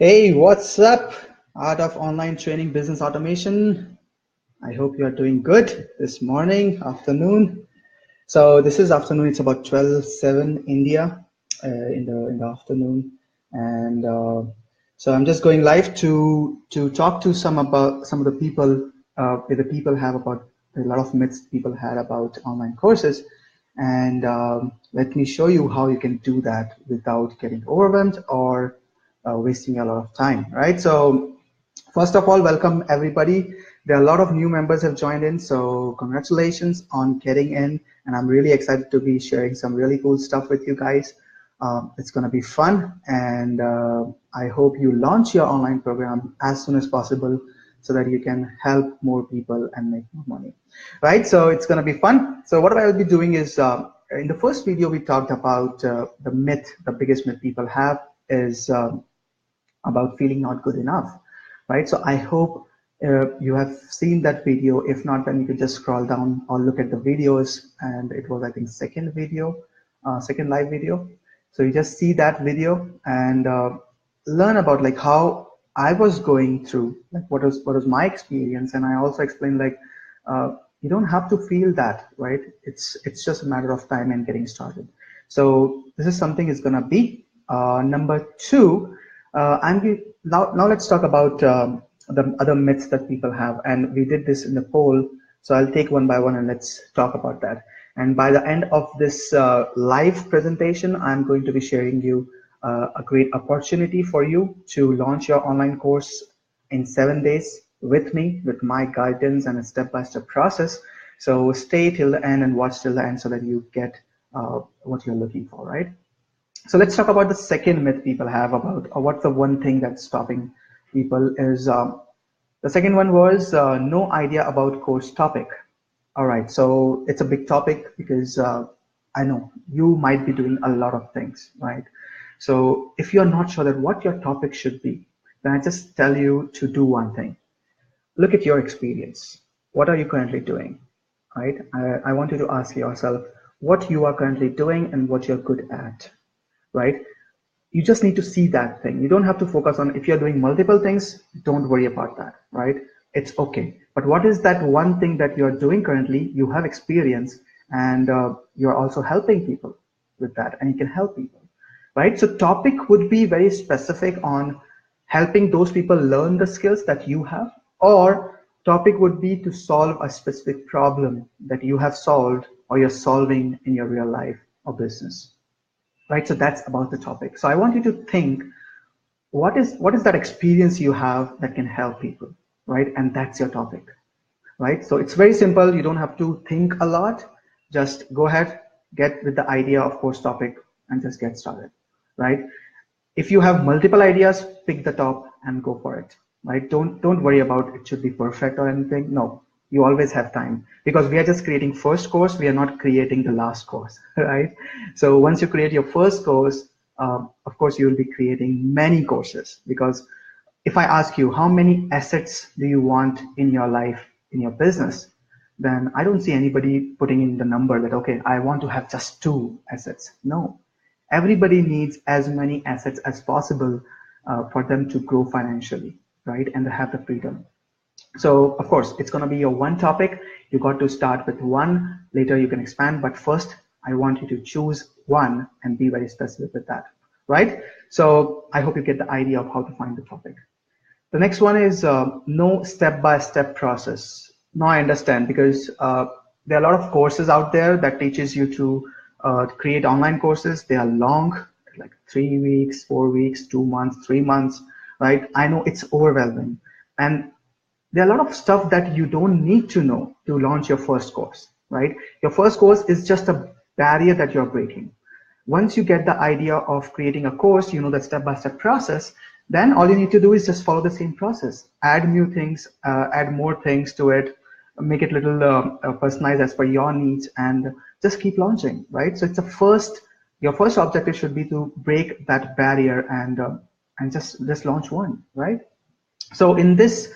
Hey, what's up? Art of Online Training Business Automation. I hope you are doing good this morning, afternoon. So this is afternoon. It's about 12:07 India in the afternoon, and so I'm just going live to talk to some of the people. The people have about a lot of myths people had about online courses, and let me show you how you can do that without getting overwhelmed or wasting a lot of time. Right. So first of all, welcome everybody. There are a lot of new members have joined in, so congratulations on getting in. And I'm really excited to be sharing some really cool stuff with you guys. It's going to be fun, and I hope you launch your online program as soon as possible so that you can help more people and make more money. Right? So it's going to be fun. So what I'll be doing is in the first video we talked about the biggest myth people have is about feeling not good enough, right? So I hope you have seen that video. If not, then you can just scroll down or look at the videos. And it was, I think, second live video. So you just see that video and learn about like how I was going through, like what was my experience. And I also explained like you don't have to feel that, right? It's just a matter of time and getting started. So this is something is gonna be number two. Now let's talk about the other myths that people have, and we did this in the poll. So I'll take one by one and let's talk about that. And by the end of this live presentation, I'm going to be sharing you a great opportunity for you to launch your online course in 7 days with me, with my guidance and a step-by-step process. So stay till the end and watch till the end so that you get what you're looking for, right? So let's talk about the second myth people have about what's the one thing that's stopping people is the second one was no idea about course topic. All right, so it's a big topic because I know you might be doing a lot of things, right? So if you're not sure that what your topic should be, then I just tell you to do one thing. Look at your experience. What are you currently doing, right? I want you to ask yourself what you are currently doing and what you're good at, right? You just need to see that thing. You don't have to focus on if you're doing multiple things, don't worry about that, right? It's okay. But what is that one thing that you're doing currently? You have experience and you're also helping people with that, and you can help people, right? So topic would be very specific on helping those people learn the skills that you have, or topic would be to solve a specific problem that you have solved or you're solving in your real life or business, right? So that's about the topic. So I want you to think, what is that experience you have that can help people, right? And that's your topic, right? So it's very simple. You don't have to think a lot. Just go ahead, get with the idea of course topic and just get started, right? If you have multiple ideas, pick the top and go for it, right? Don't worry about it should be perfect or anything. No, you always have time because we are just creating first course. We are not creating the last course, right? So once you create your first course, of course, you will be creating many courses, because if I ask you how many assets do you want in your life, in your business, then I don't see anybody putting in the number that, okay, I want to have just 2 assets. No, everybody needs as many assets as possible for them to grow financially, right? And have the freedom. So of course, it's going to be your one topic. You got to start with one. Later you can expand, but first I want you to choose one and be very specific with that, right? So I hope you get the idea of how to find the topic. The next one is no step-by-step process. Now I understand, because there are a lot of courses out there that teaches you to create online courses. They are long, like 3 weeks, 4 weeks, 2 months, 3 months, right? I know it's overwhelming. And there are a lot of stuff that you don't need to know to launch your first course, right? Your first course is just a barrier that you're breaking. Once you get the idea of creating a course, you know the step-by-step process, then all you need to do is just follow the same process. Add new things, add more things to it, make it a little personalized as per your needs, and just keep launching, right? So it's your first objective should be to break that barrier and just launch one, right? So in this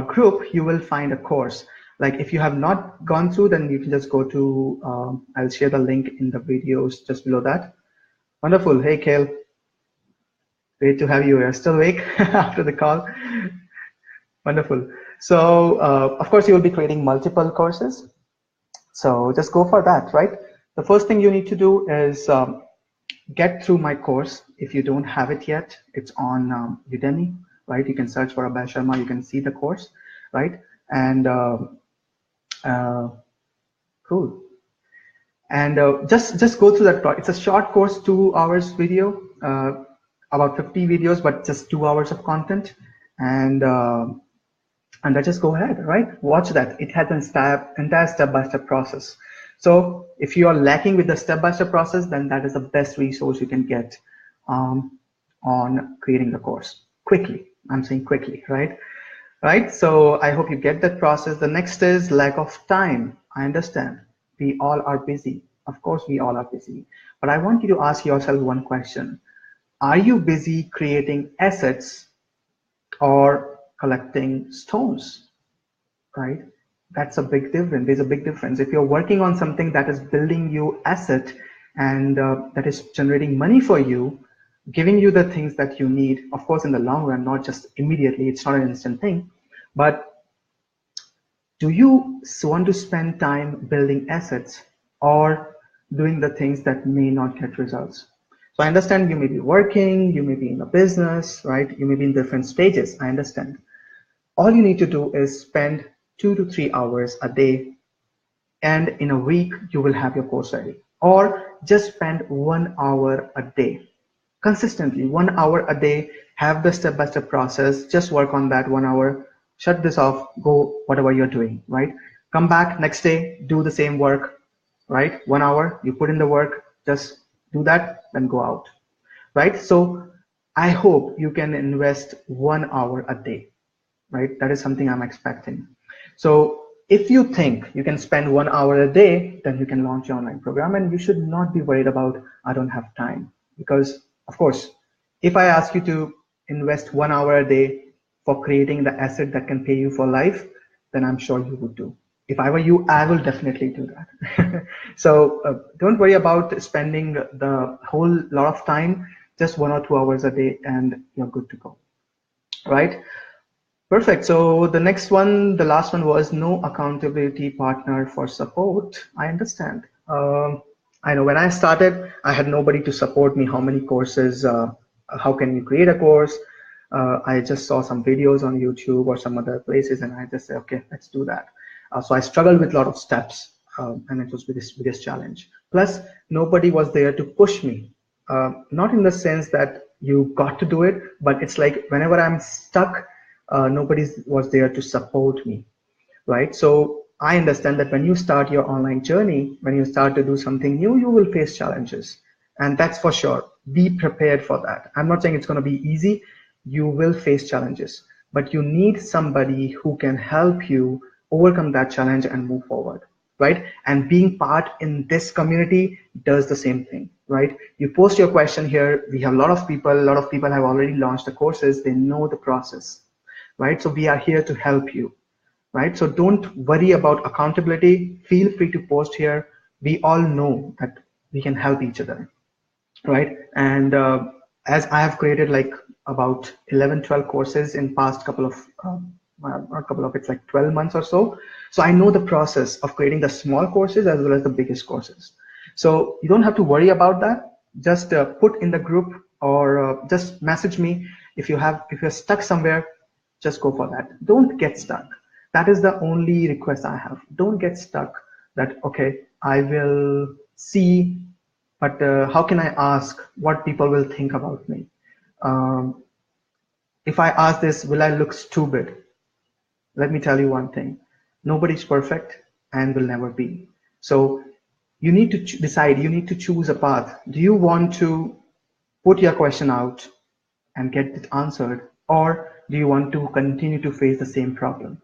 group, you will find a course. Like if you have not gone through, then you can just go to, I'll share the link in the videos just below that. Wonderful. Hey, Kale. Great to have you. You're still awake after the call. Wonderful. So, of course, you will be creating multiple courses. So just go for that, right? The first thing you need to do is get through my course. If you don't have it yet, it's on Udemy, right? You can search for Abhay Sharma. You can see the course, right? And uh, cool. And just go through that. It's a short course, 2 hours video, about 50 videos, but just 2 hours of content. And let's just go ahead, right? Watch that. It has an entire step-by-step process. So if you are lacking with the step-by-step process, then that is the best resource you can get on creating the course quickly. I'm saying quickly, right? Right. So I hope you get that process. The next is lack of time. I understand. We all are busy. Of course, we all are busy. But I want you to ask yourself one question. Are you busy creating assets or collecting stones, right? That's a big difference. There's a big difference. If you're working on something that is building you asset and that is generating money for you, giving you the things that you need, of course, in the long run, not just immediately, it's not an instant thing, but do you want to spend time building assets or doing the things that may not get results? So I understand you may be working, you may be in a business, right? You may be in different stages. I understand. All you need to do is spend 2 to 3 hours a day, and in a week you will have your course ready. Or just spend 1 hour a day consistently, 1 hour a day. Have the step-by-step process. Just work on that 1 hour. Shut this off. Go whatever you're doing. Right. Come back next day. Do the same work. Right. 1 hour. You put in the work. Just do that. Then go out. Right. So I hope you can invest 1 hour a day. Right. That is something I'm expecting. So if you think you can spend 1 hour a day, then you can launch your online program, and you should not be worried about, I don't have time. Because of course, if I ask you to invest 1 hour a day for creating the asset that can pay you for life, then I'm sure you would do. If I were you, I will definitely do that. So don't worry about spending the whole lot of time, just 1 or 2 hours a day, and you're good to go, right? Perfect. So the next one, the last one was no accountability partner for support. I understand. I know when I started, I had nobody to support me. How many courses? How can you create a course? I just saw some videos on YouTube or some other places, and I just said, okay, let's do that. So I struggled with a lot of steps, and it was biggest challenge. Plus, nobody was there to push me. Not in the sense that you got to do it, but it's like whenever I'm stuck, nobody was there to support me, right? So I understand that when you start your online journey, when you start to do something new, you will face challenges, and that's for sure. Be prepared for that. I'm not saying it's going to be easy. You will face challenges, but you need somebody who can help you overcome that challenge and move forward, right? And being part in this community does the same thing, right? You post your question here. We have a lot of people have already launched the courses. They know the process, right? So we are here to help you, right? So don't worry about accountability. Feel free to post here. We all know that we can help each other, right? And as I have created like about 11, 12 courses in past couple of, it's like 12 months or so. So I know the process of creating the small courses as well as the biggest courses. So you don't have to worry about that. Just put in the group or just message me if you're stuck somewhere. Just go for that. Don't get stuck. That is the only request I have. Don't get stuck that, okay, I will see, but how can I ask what people will think about me? If I ask this, will I look stupid? Let me tell you one thing. Nobody's perfect and will never be. So you need to decide, you need to choose a path. Do you want to put your question out and get it answered, or do you want to continue to face the same problem?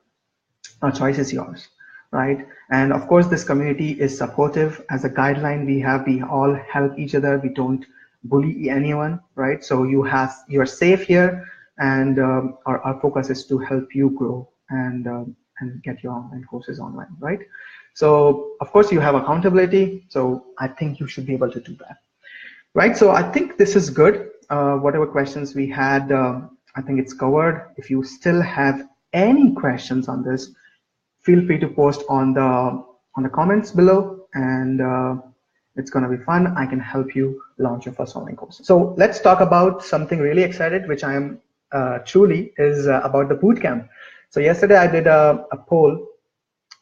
Our choice is yours, right? And of course, this community is supportive. As a guideline, we all help each other. We don't bully anyone, right? So you're safe here, and our focus is to help you grow and get your online courses online, right? So of course, you have accountability. So I think you should be able to do that, right? So I think this is good. whatever questions we had, I think it's covered. If you still have any questions on this, feel free to post on the comments below, and it's going to be fun. I can help you launch your first online course. So let's talk about something really excited, which I am truly, is about the bootcamp. So yesterday I did a poll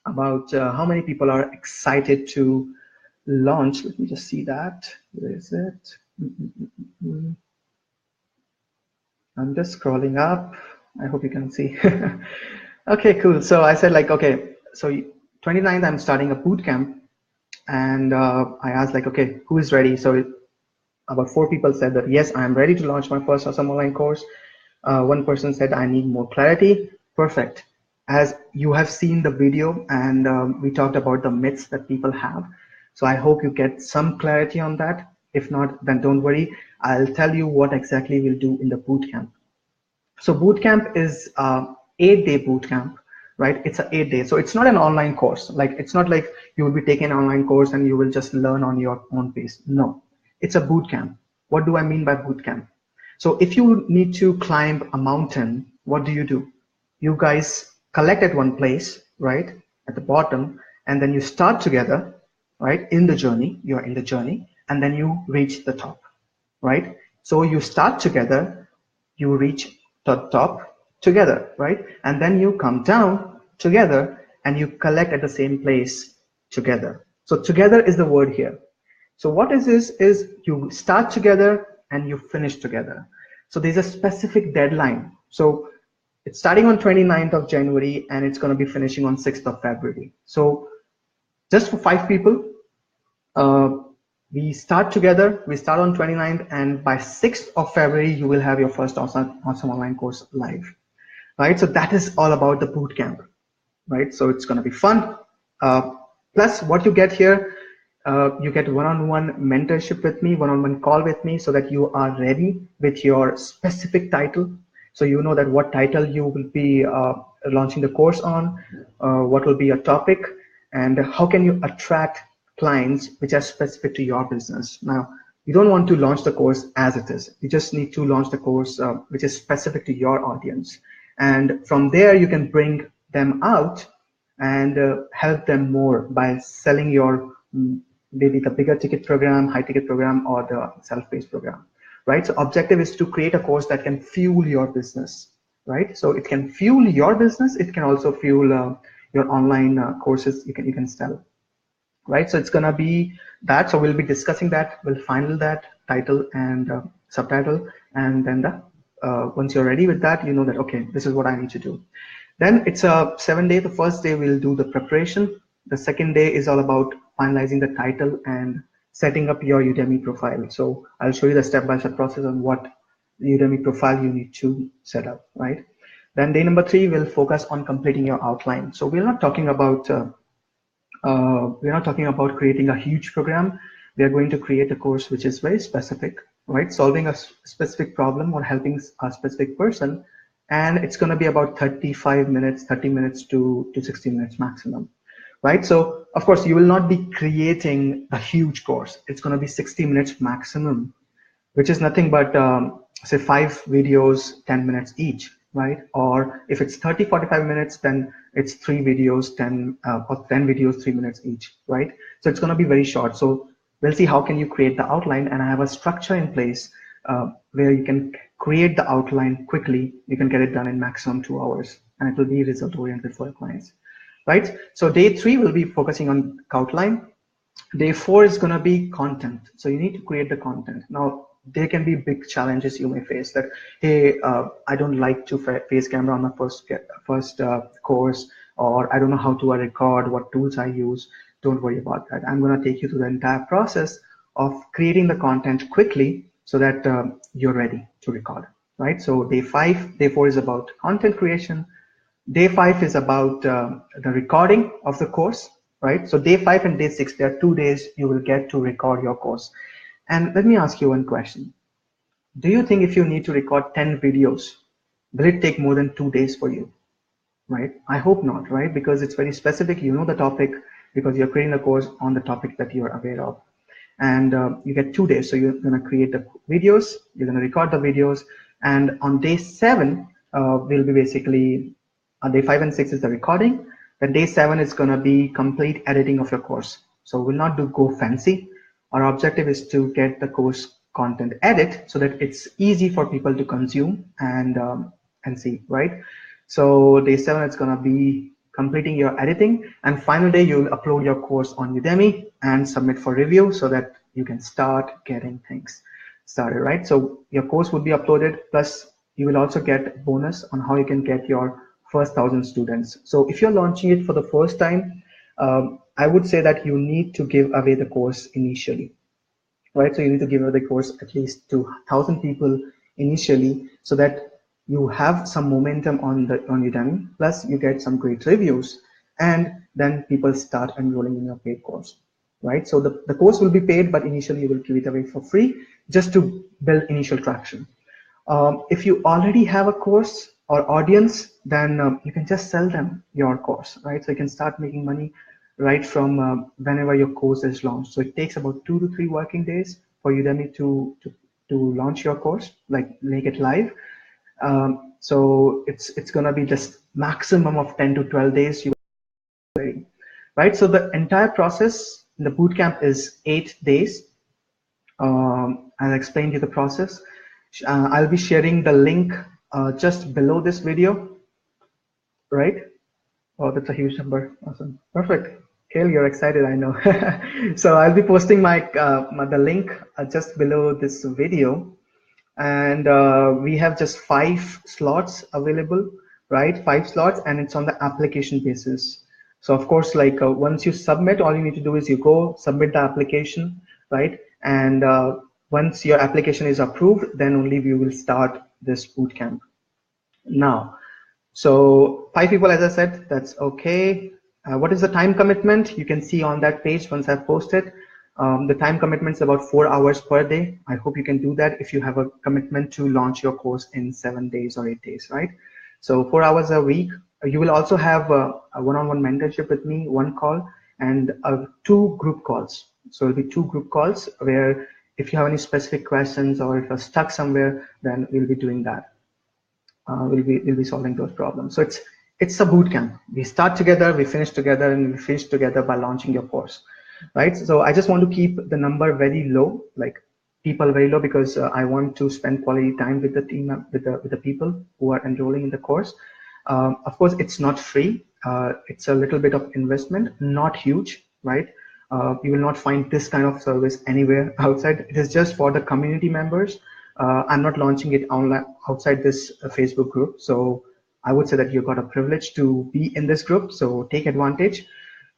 about how many people are excited to launch. Let me just see that. Where is it? I'm just scrolling up. I hope you can see. Okay, cool. So I said like, okay, so 29th, I'm starting a bootcamp, and I asked like, okay, who is ready? So about 4 people said that, yes, I'm ready to launch my first awesome online course. One person said, I need more clarity. Perfect. As you have seen the video, and we talked about the myths that people have. So I hope you get some clarity on that. If not, then don't worry. I'll tell you what exactly we'll do in the bootcamp. So bootcamp is 8-day bootcamp, right? It's a 8-day. So it's not an online course. Like, it's not like you will be taking an online course and you will just learn on your own pace. No, it's a bootcamp. What do I mean by bootcamp? So if you need to climb a mountain, what do? You guys collect at one place, right? At the bottom, and then you start together, right? In the journey, you're in the journey, and then you reach the top, right? So you start together, you reach the top together, right? And then you come down together and you collect at the same place together. So together is the word here. So what is this is you start together and you finish together. So there's a specific deadline. So it's starting on 29th of January and it's going to be finishing on 6th of February. So just for 5 people, we start together, we start on 29th, and by 6th of February, you will have your first awesome online course live, right? So that is all about the bootcamp, right? So it's going to be fun. Plus what you get here, you get one-on-one mentorship with me, one-on-one call with me, so that you are ready with your specific title. So you know that what title you will be launching the course on, what will be your topic, and how can you attract clients which are specific to your business. Now, you don't want to launch the course as it is. You just need to launch the course which is specific to your audience. And from there, you can bring them out and help them more by selling your maybe the bigger ticket program, high ticket program, or the self-paced program, right? So objective is to create a course that can fuel your business, right? So it can fuel your business. It can also fuel your online courses you can sell. Right, so it's gonna be that. So we'll be discussing that. We'll final that title and subtitle, and then once you're ready with that, you know that okay, this is what I need to do. Then it's a 7-day. The first day we'll do the preparation. The second day is all about finalizing the title and setting up your Udemy profile. So I'll show you the step-by-step process on what Udemy profile you need to set up. Right. Then day number 3 will focus on completing your outline. So we're not talking about creating a huge program. We are going to create a course which is very specific, right? Solving a specific problem or helping a specific person. And it's going to be about 35 minutes, 30 minutes to 60 minutes maximum, right? So of course you will not be creating a huge course. It's going to be 60 minutes maximum, which is nothing but say 5 videos, 10 minutes each, right? Or if it's 30-45 minutes, then it's 3 videos, 10 or 10 videos, 3 minutes each, right? So it's going to be very short. So we'll see how can you create the outline, and I have a structure in place where you can create the outline quickly. You can get it done in maximum 2 hours, and it will be result oriented for your clients, right? So day 3 will be focusing on outline. Day 4 is going to be content. So you need to create the content. Now, there can be big challenges you may face that, hey, I don't like to face camera on my first course, or I don't know how to record, what tools I use. Don't worry about that. I'm going to take you through the entire process of creating the content quickly so that you're ready to record, right? So day 4 is about content creation. Day 5 is about the recording of the course, right? So day 5 and day 6, there are 2 days you will get to record your course. And let me ask you one question. Do you think if you need to record 10 videos, will it take more than 2 days for you, right? I hope not, right? Because it's very specific. You know the topic because you're creating a course on the topic that you're aware of. and you get 2 days. So you're going to create the videos, you're going to record the videos, and on day 7 will be basically day 5 and 6 is the recording. Then day 7 is going to be complete editing of your course. So we'll not go fancy. Our objective is to get the course content edit so that it's easy for people to consume and see, right? So day 7 it's going to be completing your editing, and final day you'll upload your course on Udemy and submit for review so that you can start getting things started, right? So your course would be uploaded, plus you will also get bonus on how you can get your first 1,000 students. So if you're launching it for the first time, I would say that you need to give away the course initially, right? So you need to give away the course at least to 1,000 people initially, so that you have some momentum on Udemy, plus you get some great reviews, and then people start enrolling in your paid course, right? So the course will be paid, but initially you will give it away for free just to build initial traction. If you already have a course or audience, then you can just sell them your course, right? So you can start making money right from whenever your course is launched. So it takes about 2 to 3 working days for Udemy to launch your course, like make it live. So it's gonna be just maximum of 10 to 12 days. Right? So the entire process in the bootcamp is 8 days. I'll explain you the process. I'll be sharing the link just below this video, right? Oh, that's a huge number. Awesome. Perfect. Kale, you're excited, I know. So I'll be posting the link just below this video. And we have just 5 slots available, right? 5 slots, and it's on the application basis. So of course, like once you submit, all you need to do is you go submit the application, right? And once your application is approved, then only we will start this bootcamp. Now, so 5 people, as I said, that's okay. What is the time commitment? You can see on that page once I've posted. The time commitment is about 4 hours per day. I hope you can do that if you have a commitment to launch your course in 7 days or 8 days, right? So 4 hours a week. You will also have a one-on-one mentorship with me, 1 call, and 2 group calls. So it'll be 2 group calls where if you have any specific questions or if you're stuck somewhere, then we'll be doing that. We'll be solving those problems. So it's a boot camp. We start together, we finish together, and we finish together by launching your course, right? So I just want to keep the number very low, like people very low, because I want to spend quality time with the team, with the people who are enrolling in the course. Of course, it's not free. It's a little bit of investment, not huge, right? You will not find this kind of service anywhere outside. It is just for the community members. I'm not launching it online outside this Facebook group. So I would say that you got a privilege to be in this group. So take advantage.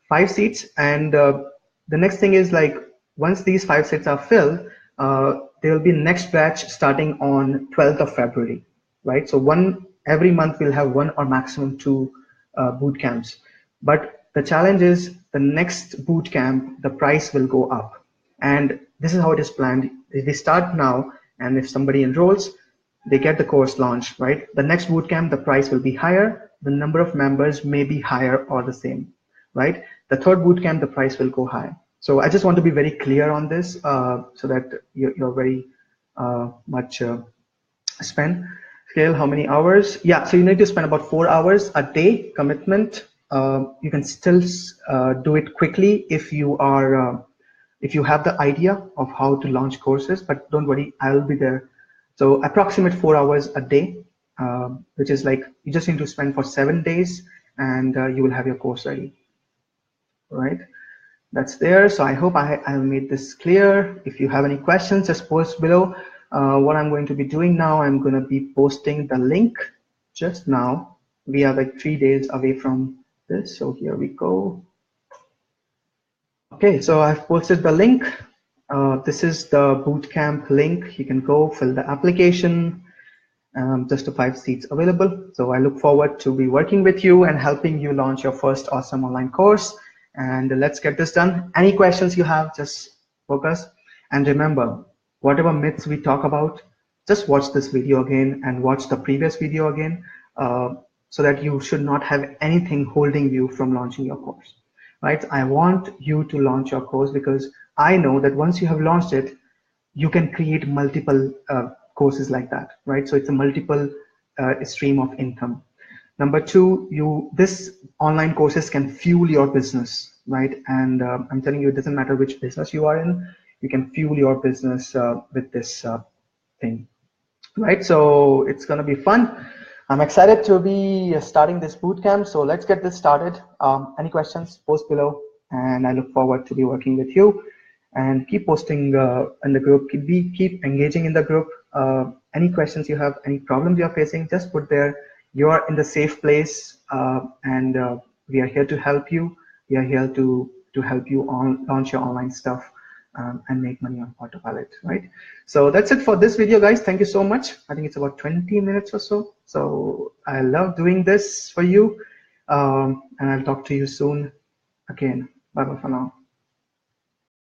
5 seats. And the next thing is, like, once these 5 seats are filled, there will be next batch starting on 12th of February, right? So every month we'll have 1 or maximum 2 boot camps. But the challenge is the next boot camp, the price will go up. And this is how it is planned. If we start now, and if somebody enrolls, they get the course launched, right? The next bootcamp, the price will be higher. The number of members may be higher or the same, right? The third bootcamp, the price will go high. So I just want to be very clear on this so that you're very much spend. Scale, how many hours? Yeah, so you need to spend about 4 hours a day commitment. You can still do it quickly if you are if you have the idea of how to launch courses, but don't worry, I'll be there. So approximate 4 hours a day, which is like you just need to spend for 7 days, and you will have your course ready, right? That's there. So I hope I made this clear. If you have any questions, just post below. What I'm going to be doing now, I'm going to be posting the link just now. We are like 3 days away from this, so here we go. Okay, so I've posted the link. This is the bootcamp link. You can go fill the application. Just the 5 seats available. So I look forward to be working with you and helping you launch your first awesome online course. And let's get this done. Any questions you have, just focus. And remember, whatever myths we talk about, just watch this video again and watch the previous video again so that you should not have anything holding you from launching your course. Right? I want you to launch your course because I know that once you have launched it, you can create multiple courses like that, right? So it's a multiple stream of income. Number two, this online courses can fuel your business, right? And I'm telling you, it doesn't matter which business you are in, you can fuel your business with this thing, right? So it's going to be fun. I'm excited to be starting this bootcamp. So let's get this started. Any questions, post below, and I look forward to be working with you. And keep posting in the group. Keep engaging in the group. Any questions you have, any problems you're facing, just put there. You are in the safe place, and we are here to help you. We are here to help you launch your online stuff and make money on autopilot, right? So that's it for this video, guys. Thank you so much. I think it's about 20 minutes or so. So I love doing this for you, and I'll talk to you soon again. Bye bye for now.